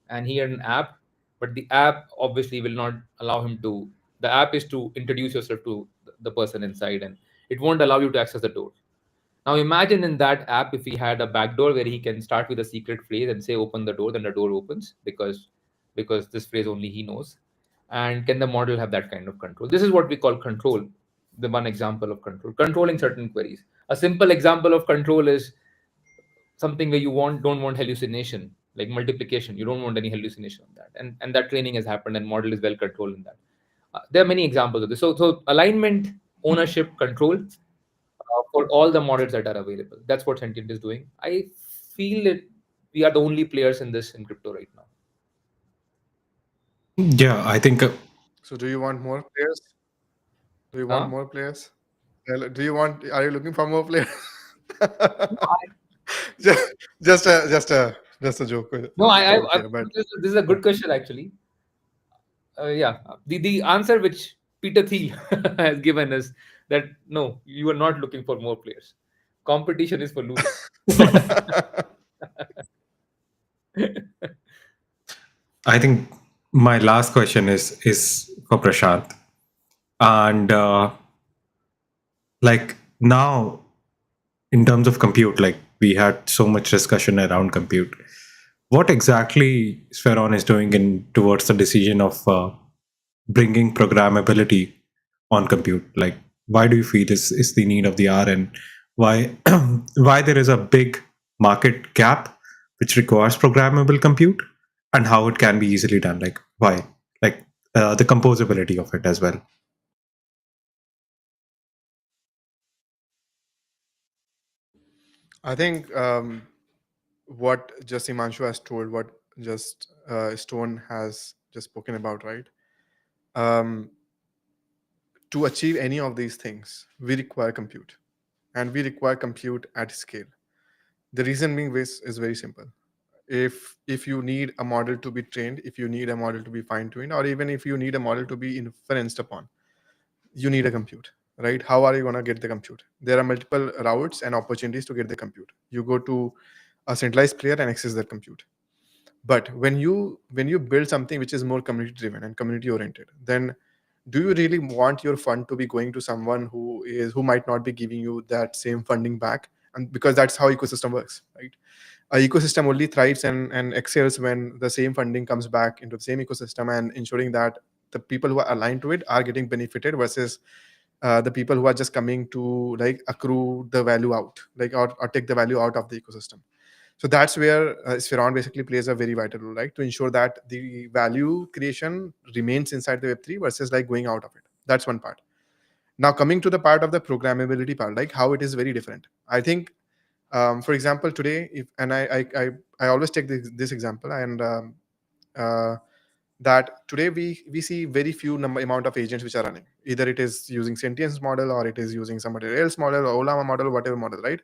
and he had an app, but the app obviously will not allow him to. The app is to introduce yourself to the person inside, and it won't allow you to access the door. Now imagine in that app if he had a backdoor where he can start with a secret phrase and say open the door, then the door opens because this phrase only he knows. And can the model have that kind of control? This is what we call control. The one example of control, controlling certain queries. A simple example of control is something where you don't want hallucination, like multiplication. You don't want any hallucination on that, and that training has happened, and model is well controlled in that. There are many examples of this. So alignment ownership, control for all the models that are available. That's what Sentient is doing. I feel it. We are the only players in this in crypto right now. Yeah, I think So do you want more players? Do you want Huh? more players? Do you want? Are you looking for more players? No, I, just, just a joke, no, joke here. But this is a good question actually. Yeah, the answer which Peter Thiel has given is that no, you are not looking for more players. Competition is for losers. I think my last question is for Prashant, and like now in terms of compute, like we had so much discussion around compute. What exactly Spheron is doing in towards the decision of bringing programmability on compute? Like, why do you feel is the need of the hour, and why why there is a big market gap which requires programmable compute, and how it can be easily done? Like, why? Like the composability of it as well. I think what just Imanshu has told, what just Stone has just spoken about, right? Um, to achieve any of these things, we require compute, and we require compute at scale. The reason being is very simple. If you need a model to be trained, if you need a model to be fine tuned, or even if you need a model to be inferenced upon, you need a compute, right? How are you going to get the compute? There are multiple routes and opportunities to get the compute. You go to a centralized player and access that compute. But when you build something which is more community driven and community oriented, then do you really want your fund to be going to someone who might not be giving you that same funding back? And because that's how ecosystem works, right? A ecosystem only thrives and excels when the same funding comes back into the same ecosystem, and ensuring that the people who are aligned to it are getting benefited versus the people who are just coming to like accrue the value out, like or take the value out of the ecosystem. So that's where Spheron basically plays a very vital role, right? To ensure that the value creation remains inside the Web3 versus like going out of it. That's one part. Now coming to the part of the programmability part, like how it is very different. I think, for example, today, if and I always take this example, and uh, that today we see very few amount of agents which are running. Either it is using sentience model, or it is using somebody else model, or Olama model, whatever model, right?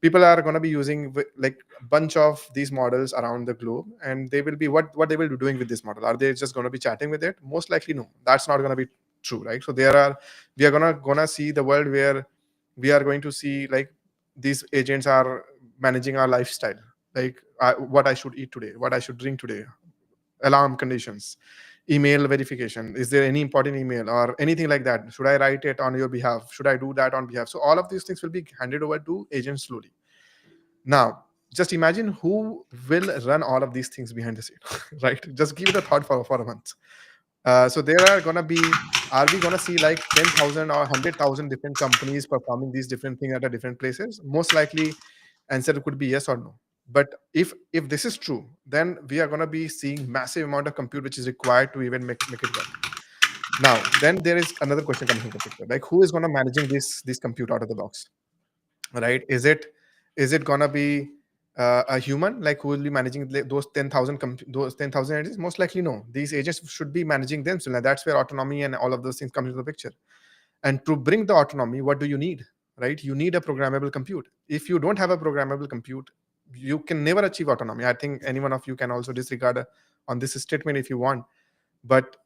People are going to be using like a bunch of these models around the globe, and they will be what they will be doing with this model. Are they just going to be chatting with it? Most likely no, that's not going to be true, right? So we are gonna see the world where we are going to see like these agents are managing our lifestyle, like what I should eat today, what I should drink today, alarm conditions, email verification, is there any important email or anything like that, should I write it on your behalf, should I do that on behalf? So all of these things will be handed over to agents slowly. Now just imagine who will run all of these things behind the scene. Right, just give it a thought for a month. So there are going to be, are we going to see like 10,000 or 100,000 different companies performing these different things at a different places? Most likely answer could be yes or no. But if this is true, then we are going to be seeing massive amount of compute which is required to even make it work. Now then there is another question comes into the picture, like who is going to managing this compute out of the box, right? Is it going to be a human, like who will be managing those 10,000 those 10,000 agents? Most likely no, these agents should be managing themselves, and that's where autonomy and all of those things come into the picture. And to bring the autonomy, what do you need, right? You need a programmable compute. If you don't have a programmable compute, you can never achieve autonomy. I think any one of you can also disregard on this statement if you want, but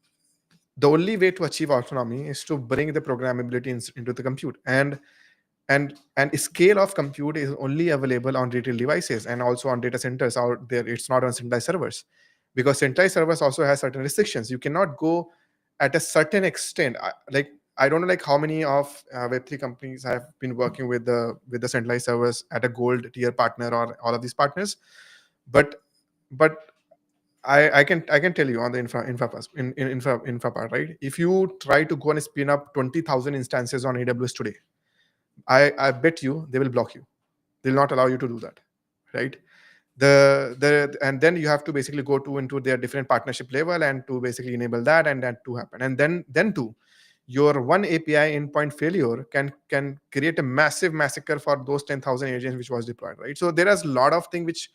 the only way to achieve autonomy is to bring the programmability into the compute. And scale of compute is only available on retail devices and also on data centers out there. It's not on centralized servers, because centralized servers also has certain restrictions. You cannot go at a certain extent. Like I don't know like how many of Web3 companies have been working with the centralized servers at a gold tier partner or all of these partners, but but I can tell you on the infra part, right? If you try to go and spin up 20,000 instances on AWS today, I bet you they will block you. They'll not allow you to do that, right? And then you have to basically go into their different partnership level and to basically enable that and that to happen. And then too, your one API endpoint failure can create a massive massacre for those 10,000 agents which was deployed, right? So there is a lot of things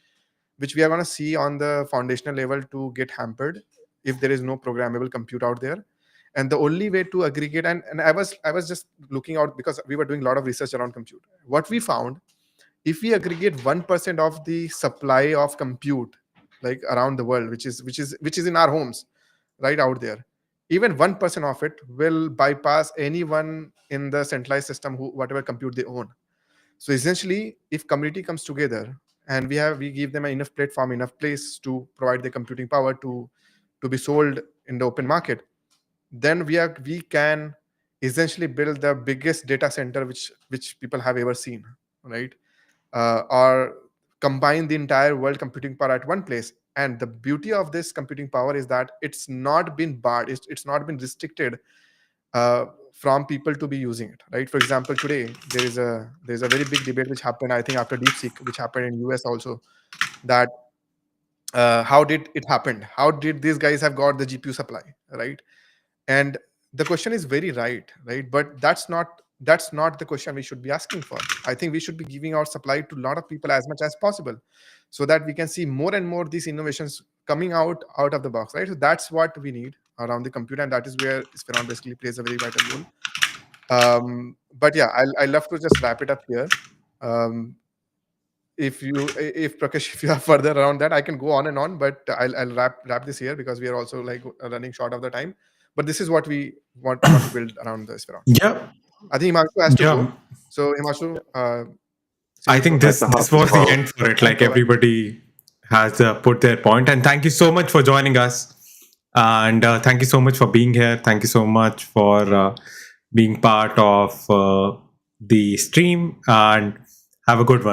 which we are going to see on the foundational level to get hampered if there is no programmable compute out there. And the only way to aggregate, and I was just looking out because we were doing a lot of research around compute. What we found, if we aggregate 1% of the supply of compute like around the world, which is in our homes right out there, even 1% of it will bypass anyone in the centralized system who whatever compute they own. So essentially, if community comes together and we give them enough platform, enough place to provide the computing power to be sold in the open market, then we can essentially build the biggest data center which people have ever seen, right? Or combine the entire world computing power at one place. And the beauty of this computing power is that it's not been barred, it's not been restricted from people to be using it, right? For example, today there's a very big debate which happened, I think, after DeepSeek, which happened in US also, that how did it happen? How did these guys have got the GPU supply, right? And the question is very right? But that's not the question we should be asking for. I think we should be giving our supply to a lot of people as much as possible, so that we can see more and more these innovations coming out of the box, right? So that's what we need around the computer, and that is where Spheron basically plays a very vital role. But yeah, I love to just wrap it up here. If Prakash, if you have further around that, I can go on and on, but I'll wrap this here because we are also like running short of the time. But this is what we want to build around the Spheron. Yeah, I think Himanshu has to yeah. go. So Himanshu, I think That's this a was the hard- end for it. Like Go ahead. everybody has put their point, and thank you so much for joining us. And thank you so much for being here. Thank you so much for being part of the stream. And have a good one.